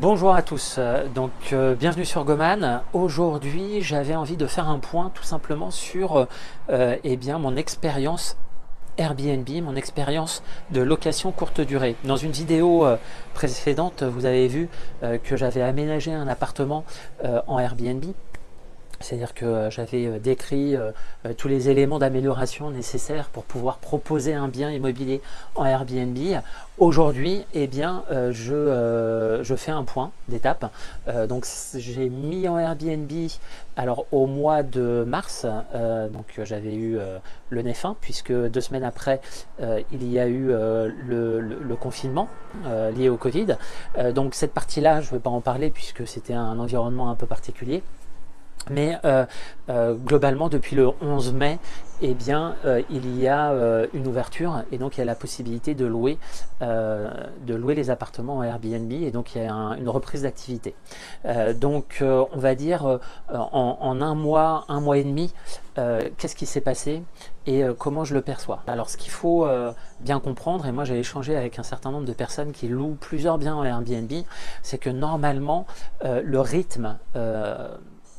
Bonjour à tous, bienvenue sur Goman. Aujourd'hui j'avais envie de faire un point tout simplement sur mon expérience Airbnb, mon expérience de location courte durée. Dans une vidéo précédente, vous avez vu que j'avais aménagé un appartement en Airbnb. C'est-à-dire que j'avais décrit tous les éléments d'amélioration nécessaires pour pouvoir proposer un bien immobilier en Airbnb. Aujourd'hui, je fais un point d'étape. J'ai mis en Airbnb alors au mois de mars, j'avais eu le nez fin, puisque 2 semaines après, il y a eu le confinement lié au Covid. Donc cette partie-là, je ne vais pas en parler puisque c'était un environnement un peu particulier. Mais globalement, depuis le 11 mai, il y a une ouverture et donc il y a la possibilité de louer les appartements en Airbnb et donc il y a une reprise d'activité. On va dire en un mois et demi, qu'est-ce qui s'est passé et comment je le perçois. Alors ce qu'il faut bien comprendre, et moi j'ai échangé avec un certain nombre de personnes qui louent plusieurs biens en Airbnb, c'est que normalement le rythme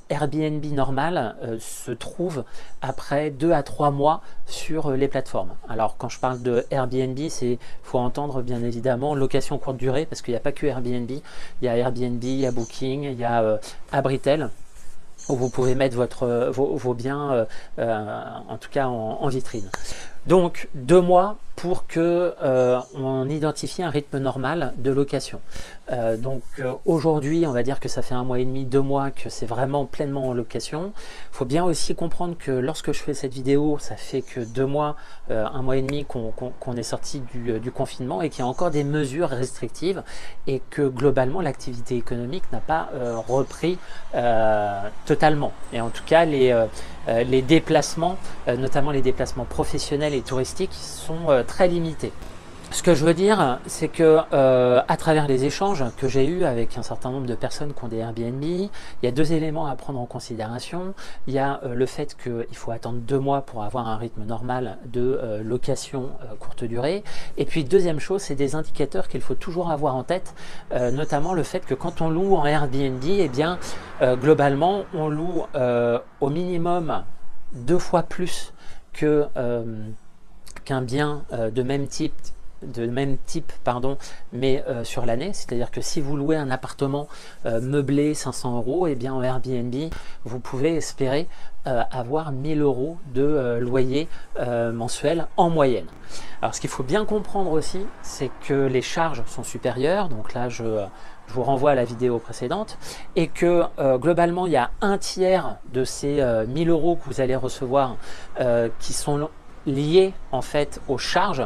Airbnb normal se trouve après 2 à 3 mois sur les plateformes. Alors quand je parle de Airbnb, il faut entendre bien évidemment location courte durée, parce qu'il n'y a pas que Airbnb, il y a Airbnb, il y a Booking, il y a Abritel, où vous pouvez mettre vos biens en tout cas en vitrine. Donc 2 mois pour que on identifie un rythme normal de location. Aujourd'hui, on va dire que ça fait 1 mois et demi, 2 mois que c'est vraiment pleinement en location. Il faut bien aussi comprendre que lorsque je fais cette vidéo, ça fait que 2 mois, 1 mois et demi qu'on est sorti du confinement et qu'il y a encore des mesures restrictives et que globalement l'activité économique n'a pas repris totalement. Et en tout cas, les déplacements, notamment les déplacements professionnels et touristiques, sont très limités. Ce que je veux dire, c'est que à travers les échanges que j'ai eus avec un certain nombre de personnes qui ont des Airbnb, il y a 2 éléments à prendre en considération. Il y a le fait qu'il faut attendre 2 mois pour avoir un rythme normal de location courte durée. Et puis deuxième chose, c'est des indicateurs qu'il faut toujours avoir en tête, notamment le fait que quand on loue en Airbnb, globalement, on loue au minimum 2 fois plus qu'un bien de même type, mais sur l'année. C'est-à-dire que si vous louez un appartement meublé 500 €, en Airbnb, vous pouvez espérer avoir 1 000 € de loyer mensuel en moyenne. Alors ce qu'il faut bien comprendre aussi, c'est que les charges sont supérieures. Donc là, je vous renvoie à la vidéo précédente, et que globalement, il y a 1/3 de ces 1 000 € que vous allez recevoir qui sont liées en fait aux charges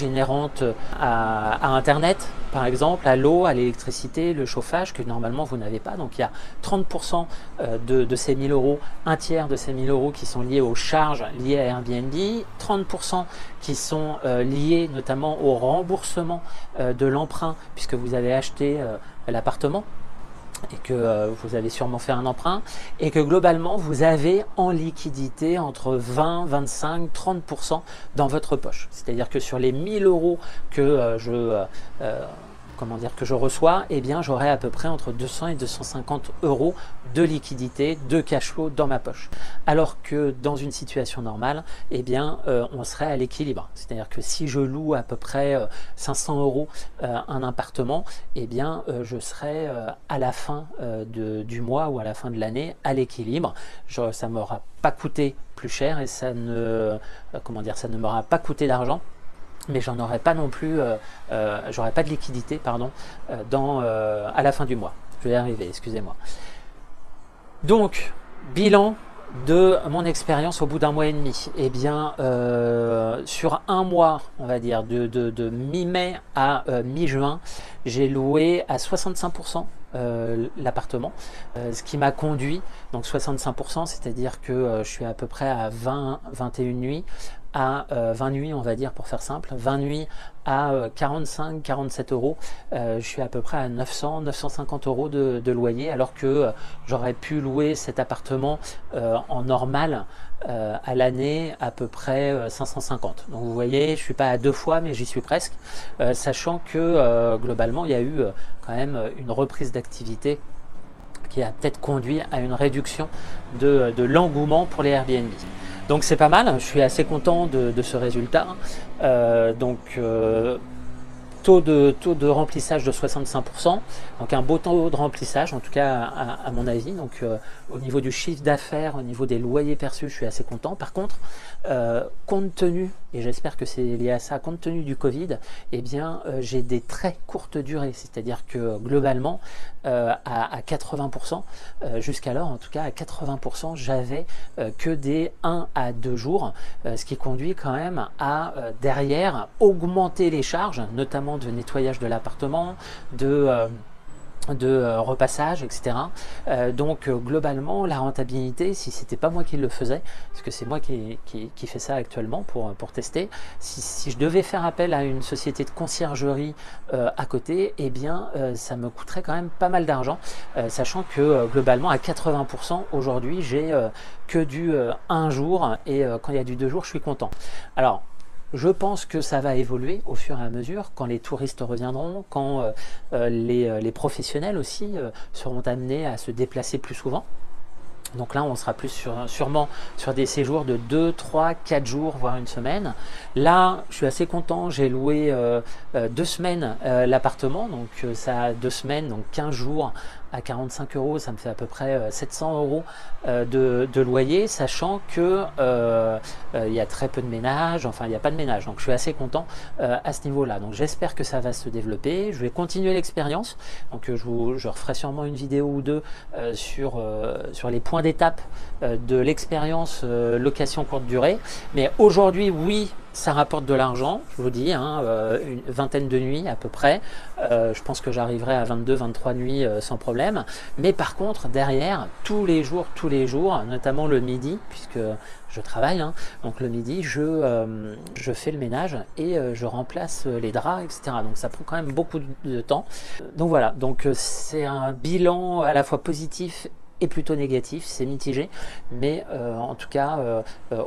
inhérentes à Internet, par exemple, à l'eau, à l'électricité, le chauffage, que normalement vous n'avez pas. Donc il y a 30% de ces 1 000 €, 1/3 de ces 1 000 € qui sont liés aux charges liées à Airbnb, 30% qui sont liés notamment au remboursement de l'emprunt, puisque vous avez acheté l'appartement et que vous avez sûrement fait un emprunt, et que globalement vous avez en liquidité entre 20, 25, 30% dans votre poche. C'est-à-dire que sur les 1 000 € que je reçois, j'aurai à peu près entre 200 et 250 € de liquidité, de cash flow dans ma poche. Alors que dans une situation normale, on serait à l'équilibre. C'est-à-dire que si je loue à peu près 500 € un appartement, je serai à la fin du mois ou à la fin de l'année à l'équilibre. Ça ne m'aura pas coûté plus cher et ça ne m'aura pas coûté d'argent. Mais j'en aurais pas non plus, j'aurais pas de liquidité, pardon, à la fin du mois. Je vais y arriver, excusez-moi. Donc, bilan de mon expérience au bout d'1 mois et demi. Sur 1 mois, on va dire, de mi-mai à mi-juin, j'ai loué à 65% l'appartement, ce qui m'a conduit, donc 65%, c'est-à-dire que je suis à peu près à 21 nuits, à 20 nuits, on va dire pour faire simple, 20 nuits à 45-47 euros, je suis à peu près à 900-950 euros de loyer, alors que j'aurais pu louer cet appartement en normal à l'année à peu près 550. Donc vous voyez, je suis pas à 2 fois, mais j'y suis presque, sachant que globalement il y a eu quand même une reprise d'activité qui a peut-être conduit à une réduction de l'engouement pour les Airbnb. Donc c'est pas mal, je suis assez content de ce résultat. Taux de remplissage de 65%, donc un beau taux de remplissage, en tout cas à mon avis. Donc au niveau du chiffre d'affaires, au niveau des loyers perçus, je suis assez content. Par contre, compte tenu, et j'espère que c'est lié à ça, compte tenu du Covid, eh bien j'ai des très courtes durées, c'est-à-dire que globalement, à 80%, jusqu'alors en tout cas à 80%, j'avais que des 1 à 2 jours, ce qui conduit quand même à derrière augmenter les charges, notamment de nettoyage de l'appartement, de repassage, etc. Globalement, la rentabilité, si c'était pas moi qui le faisais, parce que c'est moi qui fais ça actuellement pour tester, si je devais faire appel à une société de conciergerie à côté, eh bien ça me coûterait quand même pas mal d'argent, sachant que globalement à 80% aujourd'hui j'ai que du 1 jour, et quand il y a du 2 jours je suis content. Alors je pense que ça va évoluer au fur et à mesure, quand les touristes reviendront, quand les professionnels aussi seront amenés à se déplacer plus souvent. Donc là, on sera plus sûrement sur des séjours de 2, 3, 4 jours, voire une semaine. Là, je suis assez content, j'ai loué 2 semaines l'appartement, donc ça a 2 semaines, donc 15 jours à 45 euros, ça me fait à peu près 700 euros de loyer, sachant que il y a très peu de ménage, enfin il n'y a pas de ménage, donc je suis assez content à ce niveau-là. Donc j'espère que ça va se développer, je vais continuer l'expérience, donc je referai sûrement une vidéo ou deux sur les points d'étape de l'expérience location courte durée. Mais aujourd'hui, oui, ça rapporte de l'argent, je vous dis, hein, une vingtaine de nuits à peu près. Je pense que j'arriverai à 22-23 nuits sans problème. Mais par contre, derrière, tous les jours, notamment le midi, puisque je travaille, hein, donc le midi, je fais le ménage et je remplace les draps, etc. Donc ça prend quand même beaucoup de temps. Donc voilà, donc c'est un bilan à la fois positif et plutôt négatif, c'est mitigé, mais en tout cas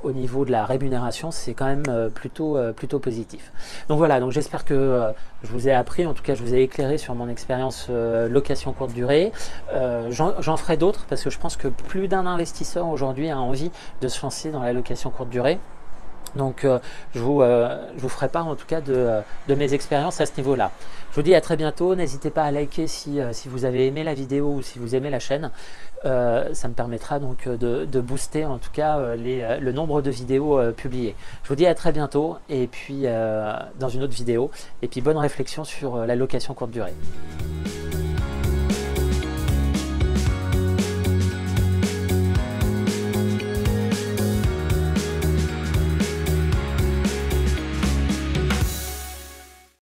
au niveau de la rémunération, c'est quand même plutôt positif. Donc voilà, donc j'espère que je vous ai appris, en tout cas je vous ai éclairé sur mon expérience location courte durée. J'en ferai d'autres, parce que je pense que plus d'un investisseur aujourd'hui a envie de se lancer dans la location courte durée. Donc je vous ferai part en tout cas de mes expériences à ce niveau-là. Je vous dis à très bientôt, n'hésitez pas à liker si vous avez aimé la vidéo ou si vous aimez la chaîne. Ça me permettra donc de booster en tout cas le nombre de vidéos publiées. Je vous dis à très bientôt, et puis dans une autre vidéo, et puis bonne réflexion sur la location courte durée.